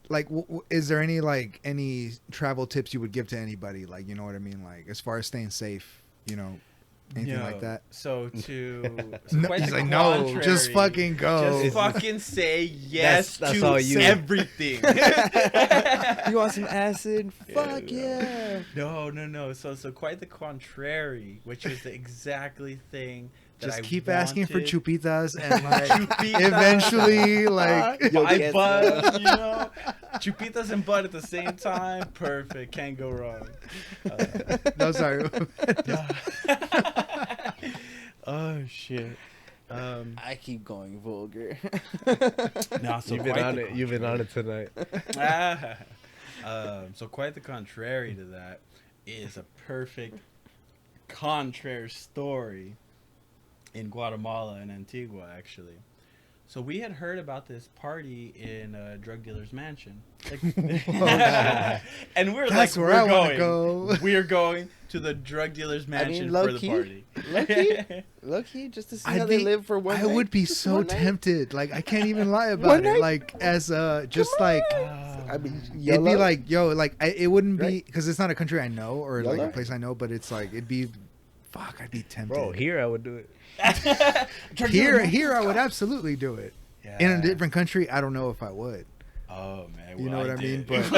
like, is there any travel tips you would give to anybody? Like, you know what I mean? Like, as far as staying safe, anything like that? So No, quite he's the like, no, just contrary. fucking go. Just fucking say yes That's to all you- everything. You want some acid? Fuck yeah. No. So quite the contrary, which is the exactly thing that Just I keep asking for wanted. chupitas and like Chupitas. eventually like You'll Buy get bud, chupitas and bud at the same time. Perfect, can't go wrong. no sorry. Oh shit. I keep going vulgar. No, so You've been quite on the it. You've been on it tonight. So quite the contrary to that is a perfect contrary story in Guatemala and Antigua, actually. So we had heard about this party in a drug dealer's mansion, and we're That's like, where I we're wanna going. go. We're going to the drug dealer's mansion for the low-key, party. Low-key, just to see I'd how they be- live for one I night. would be Just so one night. tempted. Like I can't even lie One about it. night? Like as just like I mean, it'd be YOLO? like it wouldn't be Right? because it's not a country I know or like YOLO? a place I know, but it's like it'd be fuck. I'd be tempted. Bro, here I would do it. Drug dealer here I would mansion. absolutely do it. Yeah. In a different country, I don't know if I would. Oh man, You well, know what I mean? did.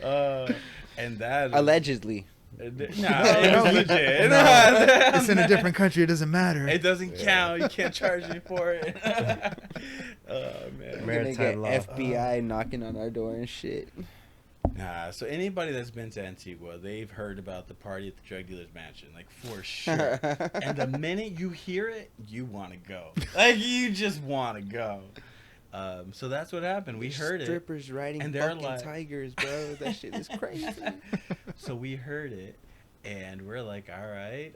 But And that Allegedly. no, No, it's no, legit. no, it's in a different country. It doesn't matter. It doesn't count. You can't charge me for it. Oh man. We're gonna get Maritime law. FBI knocking on our door and shit. Nah. So anybody that's been to Antigua, they've heard about the party at the drug dealer's mansion, like for sure. And the minute you hear it, you want to go. Like you just want to go. So that's what happened. We heard it. Strippers riding and they're fucking like- tigers, bro. That shit is crazy. So we heard it, and we're like, all right,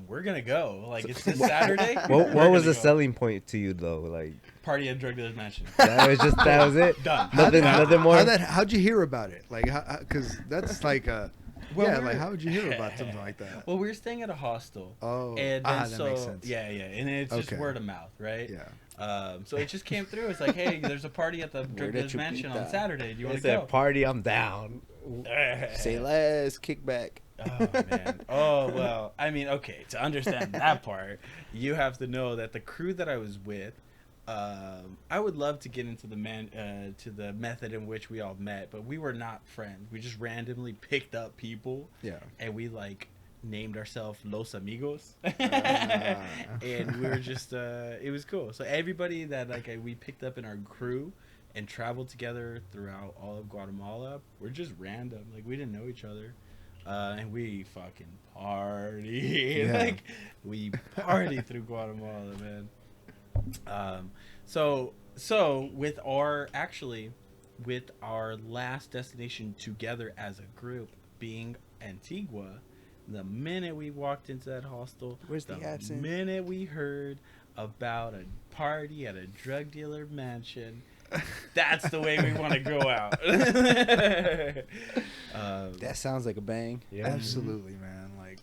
we're gonna go. Like it's this Saturday. What We're was gonna the go. selling point to you though? Like Party at drug dealer's mansion. that was it. Done. Nothing more. How'd you hear about it? Like, because that's like a Well, yeah. we're- Like, how would you hear about something like that? Well, we were staying at a hostel. Oh, And then that so makes sense. yeah, and it's just Okay. word of mouth, right? Yeah. So it just came through. It's like, hey, there's a party at the Where drug did dealer's you mansion beat on that? Saturday. Do you want It's to a go? party. I'm down. Say less, kickback. Oh man. Oh well. I mean, okay. To understand that part, you have to know that the crew that I was with. I would love to get into to the method in which we all met, but we were not friends. We just randomly picked up people, Yeah. and we like named ourselves Los Amigos, Ah. and we were just it was cool. So everybody that we picked up in our crew and traveled together throughout all of Guatemala, we're just random. Like we didn't know each other. And we fucking party. Yeah. Like we party through Guatemala, man. So with our last destination together as a group being Antigua, the minute we walked into that hostel, Where's the absinthe? minute we heard about a party at a drug dealer mansion, that's the way we want to go out. That sounds like a bang. Yeah. Absolutely, man. Like,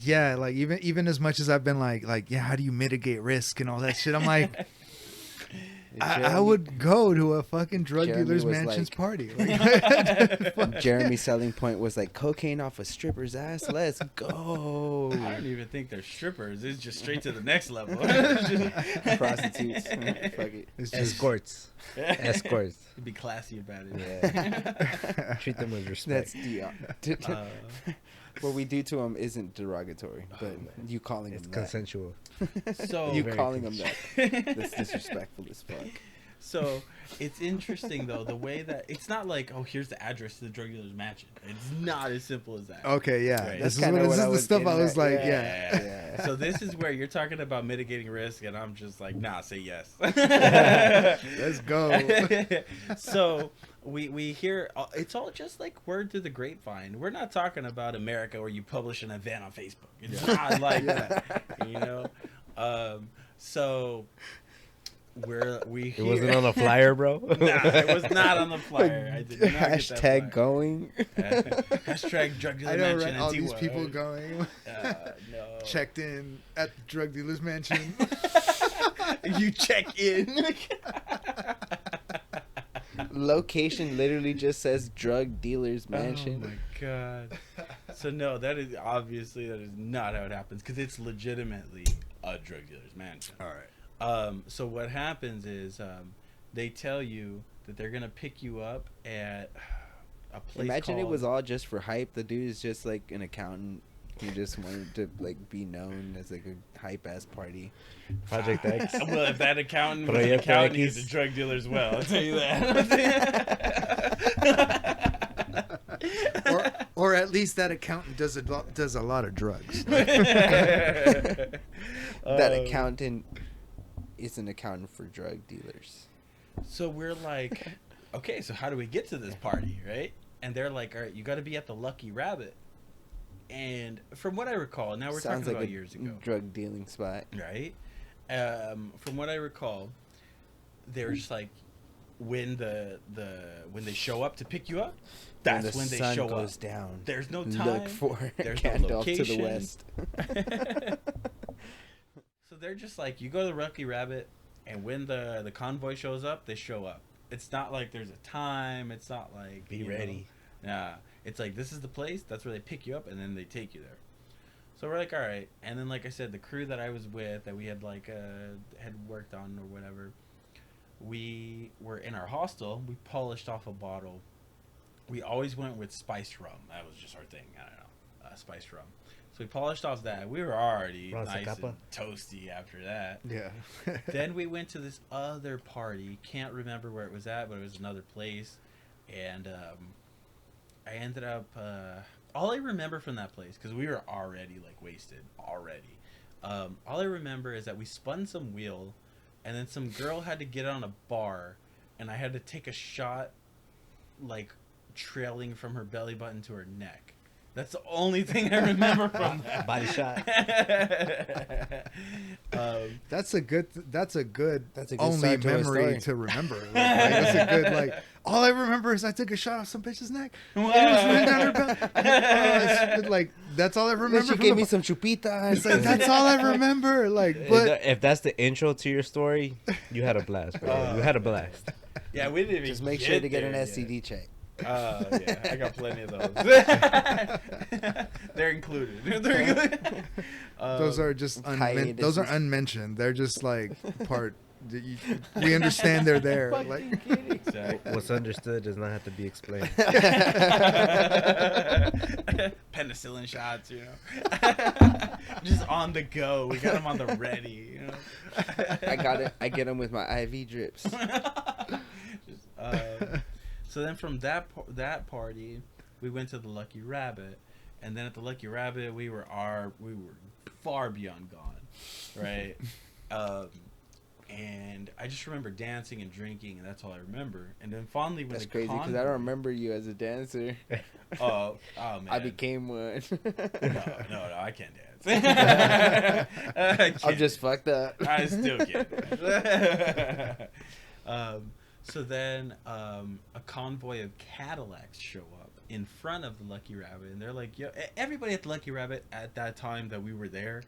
yeah, like even as much as I've been like, yeah, how do you mitigate risk and all that shit? I'm like, I would go to a fucking drug Jeremy dealer's was mansion's like- party. Like, Jeremy's selling point was like cocaine off a stripper's ass. Let's go. I don't even think they're strippers. It's just straight to the next level. Prostitutes. Fuck it. it's just Escorts. Escorts. Be classy about it. Yeah. Treat them with respect. That's what we do to them isn't derogatory, but you calling It's them consensual. So that. You very calling them that. That's disrespectful as fuck. So it's interesting though the way that it's not like, oh, here's the address to the drug dealer's mansion. It's not as simple as that. okay, yeah. Right. This That's is kinda this what is I the was stuff I getting was at. like, Yeah. yeah. So this is where you're talking about mitigating risk, and I'm just like, nah, say yes. Let's go. So we hear it's all just like word through the grapevine. We're not talking about America where you publish an event on Facebook. It's not like that, you know. So we It hear, wasn't on a flyer, bro. Nah, it was not on the flyer. I did not get that Hashtag flyer. going. Hashtag drug dealer I know, mansion. right? All these Antigua. people going No. checked in at the drug dealer's mansion. You check in. location literally just says drug dealer's mansion. Oh my god. So no, that is not how it happens because it's legitimately a drug dealer's mansion. All right. So what happens is they tell you that they're gonna pick you up at a place. Imagine it was all just for hype. The dude is just like an accountant who just wanted to like be known as like a hype ass party. Project X. Well, if that accountant was an Proyecto accountant, X. he's a drug dealer as well. I'll tell you that. Or at least that accountant does a lot of drugs. That accountant is an accountant for drug dealers. So we're like, okay, so how do we get to this party, right? And they're like, all right, you got to be at the Lucky Rabbit. And from what I recall, now we're Sounds talking like about a years ago, drug dealing spot. right? From what I recall, they're just like, when when they show up to pick you up, that's when the they sun show goes up. down. There's no time. Look for There's no Gandalf to the location. west. So they're just like, you go to the Lucky Rabbit, and when the convoy shows up, they show up. It's not like there's a time. It's not like Be ready. Nah, it's like this is the place. That's where they pick you up, and then they take you there. So we're like, all right. And then, like I said, the crew that I was with, that we had like had worked on or whatever, we were in our hostel. We polished off a bottle. We always went with spiced rum. That was just our thing. I don't know, spiced rum. So we polished off that. We were already Ron nice Zacapa? and toasty after that. Yeah. Then we went to this other party. Can't remember where it was at, but it was another place. And I ended up... all I remember from that place, because we were already, like, wasted. Already. All I remember is that we spun some wheel, and then some girl had to get on a bar, and I had to take a shot, like, trailing from her belly button to her neck. That's the only thing I remember from that. Body shot. That's a good That's a good only start to a memory story. to remember. Like, that's a good like. All I remember is I took a shot off some bitch's neck. Wow. It was running down her belly. It's like that's all I remember. She from gave the- me some chupitas. It's like that's all I remember. Like, but If that's the intro to your story, you had a blast, bro. You had a blast. Yeah, we didn't even Just make sure to get an there yet. STD check. Yeah, I got plenty of those. They're included. They're included. those are just Hiatus. those are unmentioned. They're just like part. We understand they're there. Like, Exactly. What's understood does not have to be explained. Penicillin shots, you know. Just on the go. We got them on the ready, you know. I got it. I get them with my IV drips. Just, so then from that party, we went to the Lucky Rabbit, and then at the Lucky Rabbit, we were far beyond gone, right? And I just remember dancing and drinking, and that's all I remember. And then fondly when That's the crazy because I don't remember you as a dancer. Oh man, I became one. no, I can't dance. I I'm can't. just fucked up. I still can't. So then a convoy of Cadillacs show up in front of the Lucky Rabbit, and they're like, "Yo, everybody at the Lucky Rabbit at that time that we were there,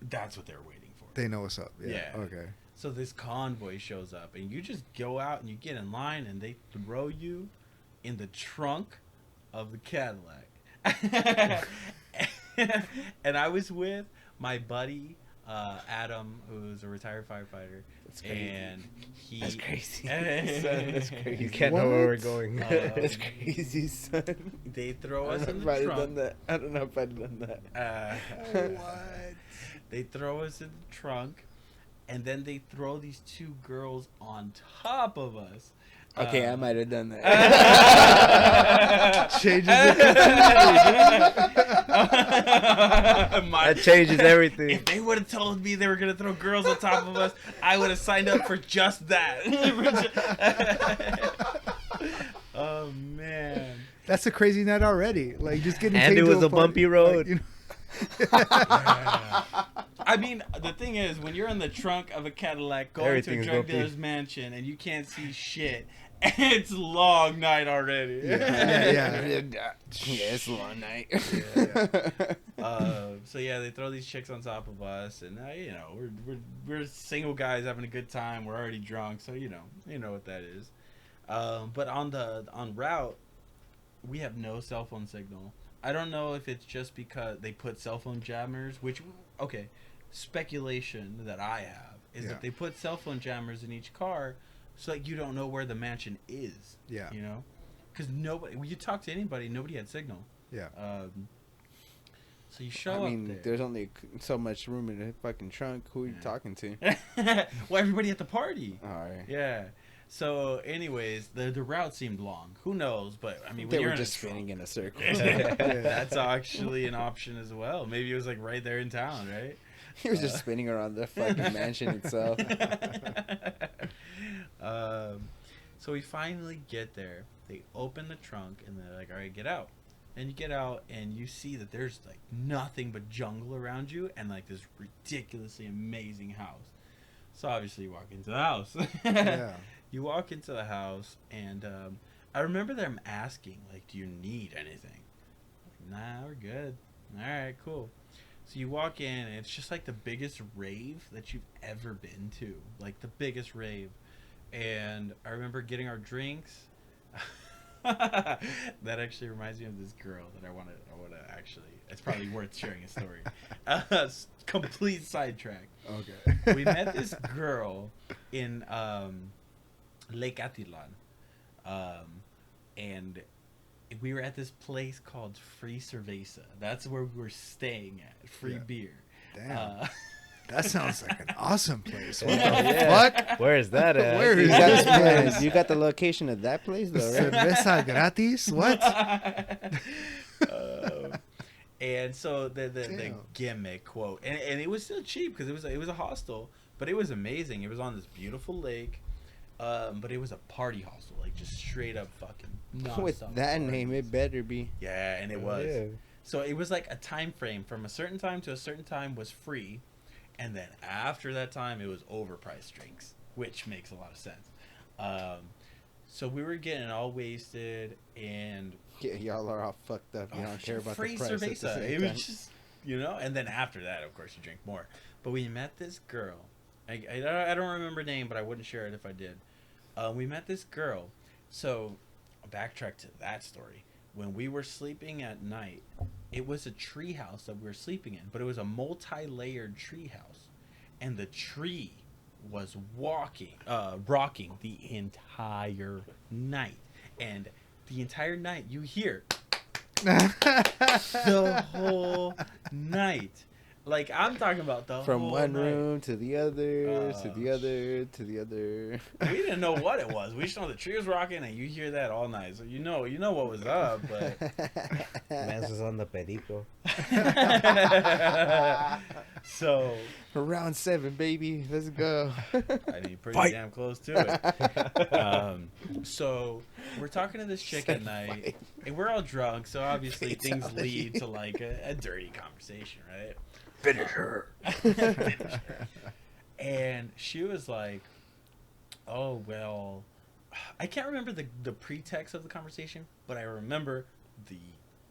that's what they're waiting for." they know what's up. Yeah. Yeah. Okay. So this convoy shows up, and you just go out and you get in line, and they throw you in the trunk of the Cadillac. And I was with my buddy Adam, who's a retired firefighter, That's crazy. and he. That's crazy. Son, that's crazy. You can't know where we're What? going. That's crazy, son. They throw I us don't in know if the I'd have done trunk. that. I don't know if I'd have done that. What? They throw us in the trunk, and then they throw these two girls on top of us. Okay, I might have done that. Changes it That changes everything. If they would have told me they were gonna throw girls on top of us, I would have signed up for just that. Oh man. That's a crazy night already. Like just getting. And taken it to was a party, bumpy road. Like, you know, I mean, the thing is, when you're in the trunk of a Cadillac going Everything's to a drug bumpy. dealer's mansion and you can't see shit, it's long night already. Yeah. Yeah, it's a long night. So yeah, they throw these chicks on top of us, and you know, we're single guys having a good time. We're already drunk, so you know what that is. But on route, we have no cell phone signal. I don't know if it's just because they put cell phone jammers, which, okay, speculation that I have is that they put cell phone jammers in each car so that you don't know where the mansion is. Yeah. You know? Because nobody, when you talk to anybody, nobody had signal. Yeah. So you show up there. There's only so much room in the fucking trunk. Who are you talking to? Well, everybody at the party. All right. Yeah. So, anyways, the route seemed long. Who knows? But I mean, They when you're were in a just spinning in a circle. That's actually an option as well. Maybe it was like right there in town, right? He was just spinning around the fucking mansion itself. So we finally get there. They open the trunk and they're like, "All right, get out." And you get out and you see that there's like nothing but jungle around you and like this ridiculously amazing house. So obviously you walk into the house. Yeah. You walk into the house and I remember them asking like, "Do you need anything?" Like, "Nah, we're good." "All right, cool." So you walk in and it's just like the biggest rave that you've ever been to, like the biggest rave. And I remember getting our drinks. That actually reminds me of this girl that I want to actually. It's probably worth sharing a story. Complete sidetrack. Okay. We met this girl in Lake Atilan, and we were at this place called Free Cerveza. That's where we were staying at. Free beer. Damn. That sounds like an awesome place. What Yeah. the fuck? Where is that at? Where is You got, this place? you got the location of that place though, right? Cerveza gratis? What? And so the Damn. gimmick quote, and it was still cheap because it was a hostel, but it was amazing. It was on this beautiful lake, but it was a party hostel, like just straight up fucking nonstop With that parties. name, it better be. Yeah, and it Oh, was. yeah. So it was like a time frame from a certain time to a certain time was free, and then after that time it was overpriced drinks, which makes a lot of sense. So we were getting all wasted and Yeah, y'all are all fucked up. You don't care about free the price. At the cerveza. same It time. was just, you know, and then after that, of course, you drink more. But we met this girl. I don't remember her name, but I wouldn't share it if I did. We met this girl. So, backtrack to that story. When we were sleeping at night, it was a tree house that we were sleeping in, but it was a multi-layered tree house, and the tree was rocking the entire night, and the entire night you hear the whole night. Like, I'm talking about the From whole one night. room to the other, to Oh, the other, to the other. We didn't know what it was. We just know the tree was rocking, and you hear that all night. So you know what was up. But Mans was on the perico. so Round 7, baby. Let's go. I mean, pretty damn close to it. So we're talking to this chick at night, and we're all drunk. So obviously things Fatality. lead to like a dirty conversation, right? Finish her. And she was like, "Oh well," I can't remember the pretext of the conversation, but I remember the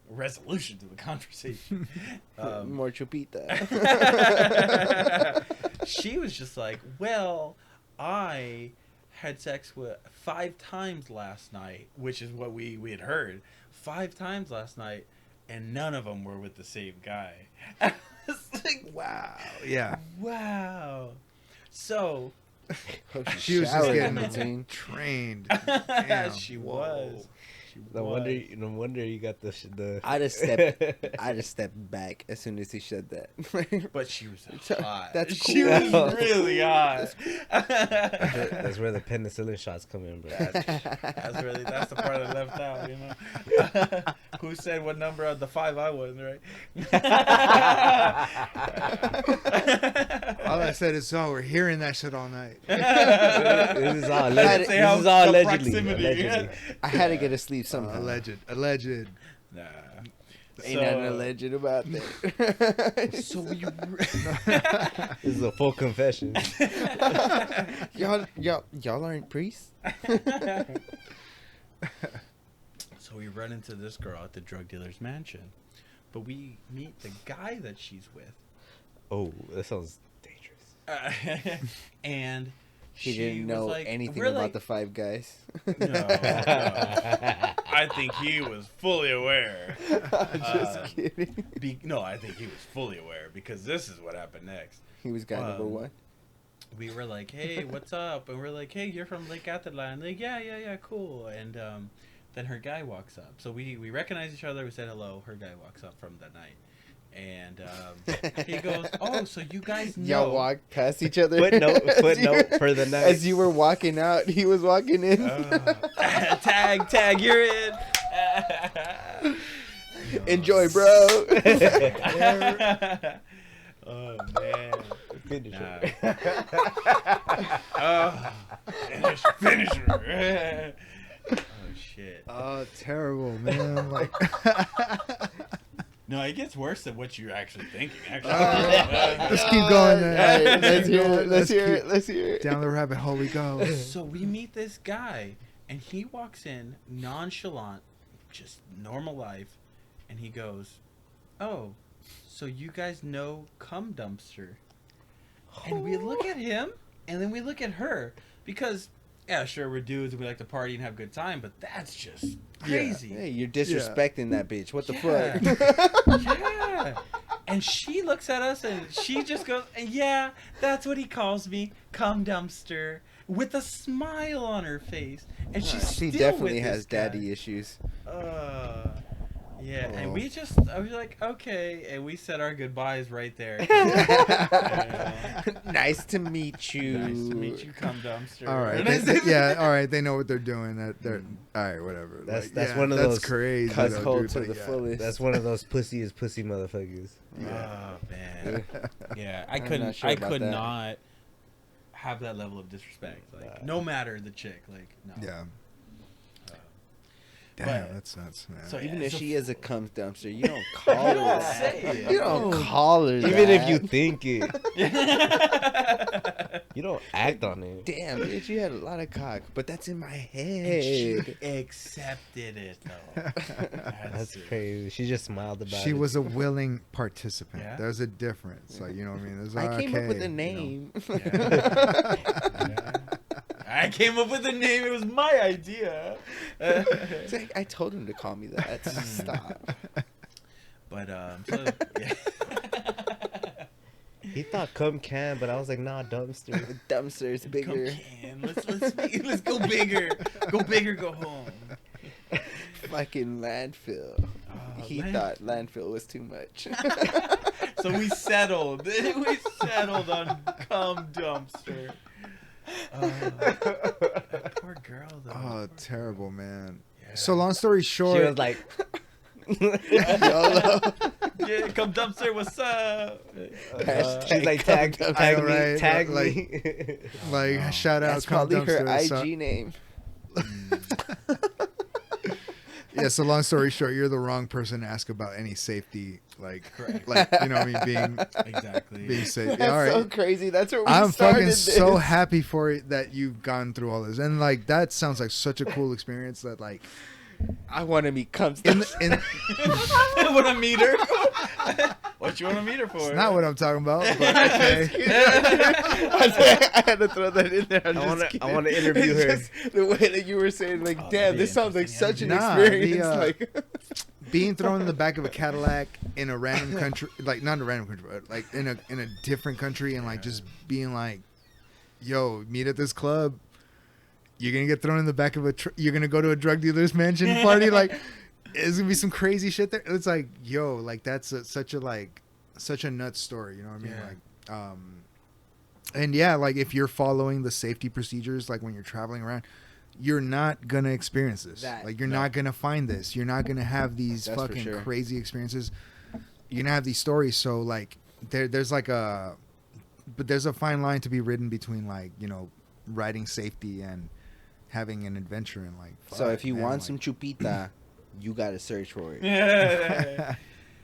resolution to the conversation. More chupita. She was just like, "Well, I had sex with 5 times last night," which is what we had heard. 5 times last night, and none of them were with the same guy. I was like, Wow. Yeah. wow. So She was just Showered getting in between. trained. Damn. she Whoa. was. She No was. wonder you got the. I'd have stepped back as soon as he said that. But she was hot. That's She cool. was really hot. That's where the penicillin shots come in, bro. That's the part I left out, you know. Who said what number of the 5 I was, right? All I said is, "Oh, we're hearing that shit all night." This is all Let's allegedly. say how This is all the allegedly. proximity, Allegedly. I had to get to sleep somehow. Alleged. Nah. Ain't nothing alleged about that. So we This is a full confession. y'all aren't priests? So we run into this girl at the drug dealer's mansion, but we meet the guy that she's with. Oh, that sounds dangerous. And He she didn't was know like, anything we're about like- the Five Guys. No, no. I think he was fully aware. Just kidding. No, I think he was fully aware because this is what happened next. He was guy number one. We were like, "Hey, what's up?" And we're like, "Hey, you're from Lake Atitlan." Like, yeah, cool. And then her guy walks up. So we recognize each other. We said hello. Her guy walks up from that night, and he goes, "Oh, so you guys know?" Y'all walked past each other. Footnote As you- for the night. As you were walking out, he was walking in. Tag, you're in. Enjoy, bro. Oh man. Finish Nah. it. Oh, finish her. Oh shit. Oh, terrible, man. Like, No, it gets worse than what you're actually thinking. Actually, let's keep going. All right, Man. let's hear it. Let's keep- hear it. Let's hear it. Down the rabbit hole we go. So we meet this guy, and he walks in nonchalant, just normal life, and he goes, "Oh, so you guys know Cum Dumpster?" And we look at him, and then we look at her, because yeah, sure, we're dudes and we like to party and have a good time, but that's just crazy. Hey, you're disrespecting that bitch. What the Yeah. fuck? Yeah. And she looks at us and she just goes, "Yeah, that's what he calls me, Cum Dumpster," with a smile on her face. And she's She still definitely with has this guy. daddy issues. Yeah, and Oh. I was like, okay, and we said our goodbyes right there. Nice to meet you. Nice to meet you, Cum Dumpster. All right. Yeah, all right. They know what they're doing. They're all right, whatever. That's- Like, that's yeah, one of that's those crazy. Cuss though, hole dude, to like, the yeah. fullest. That's one of those pussy is pussy motherfuckers. Oh man. Yeah, I I'm couldn't. not sure I about could that. not have that level of disrespect. Like, no matter the chick. Like, no. Yeah. Uh, Damn, but- that's nuts, man. So, Even yeah, if so- she is a cum dumpster, you don't call her don't that. say it. You don't call her Even if you that. think it, you don't act on it. Damn, bitch, you had a lot of cock, but that's in my And she head. accepted it though. That's it. crazy. She just smiled about it. She was a willing participant. Yeah. There's a difference. Like, you know what I mean? There's I came up with okay, a you know. name. Yeah. I came up with the name. It was my idea. It's like, I told him to call me that. Stop. But so, yeah. He thought cum can, but I was like, nah, dumpster. The dumpster's bigger. Come on, let's go bigger. Go bigger. Go home. Fucking landfill. Oh, He thought landfill was too much. So we settled. We settled on Cum Dumpster. That poor girl though. Oh, terrible, man. Yeah. So long story She short, was like, YOLO. Yeah, Cum Dumpster. What's up? she's like, Hashtag tag I know, me, right? tag Like- me. like shout out That's Cum probably her Dumpster. IG So, name. yeah, so long story short, you're the wrong person to ask about any safety, like, Correct. like you know what I mean, being Exactly. safe. That's Yeah, all right. so crazy. That's where we I'm started fucking this. so happy for it that you've gone through all this, and like that sounds like such a cool experience. That like I want to meet cum in dumpster. in I want to meet her. What you want to meet her for? it's not what I'm talking about, but okay. I had to throw that in there. I want to interview her. The way that you were saying, like, Oh, damn, that'd this be sounds like interesting, such an yeah. Nah, experience. the, like, Being thrown in the back of a Cadillac in a random country, like not a random country, but like in a different country, and like just being like, "Yo, meet at this club." You're gonna get thrown in the back of you're gonna go to a drug dealer's mansion party. Like, it's gonna be some crazy shit there. It's like, yo, like that's such a nuts story. You know what I mean? Yeah. Like, and yeah, like if you're following the safety procedures, like when you're traveling around, you're not gonna experience this. That- Like, you're no. not gonna find this. You're not gonna have these That's for fucking sure. crazy experiences. You're gonna have these stories. So like, there's like there's a fine line to be ridden between like, you know, riding safety and having an adventure and like. so fuck, if you man, want like- some chupita, you gotta search for it. Yeah.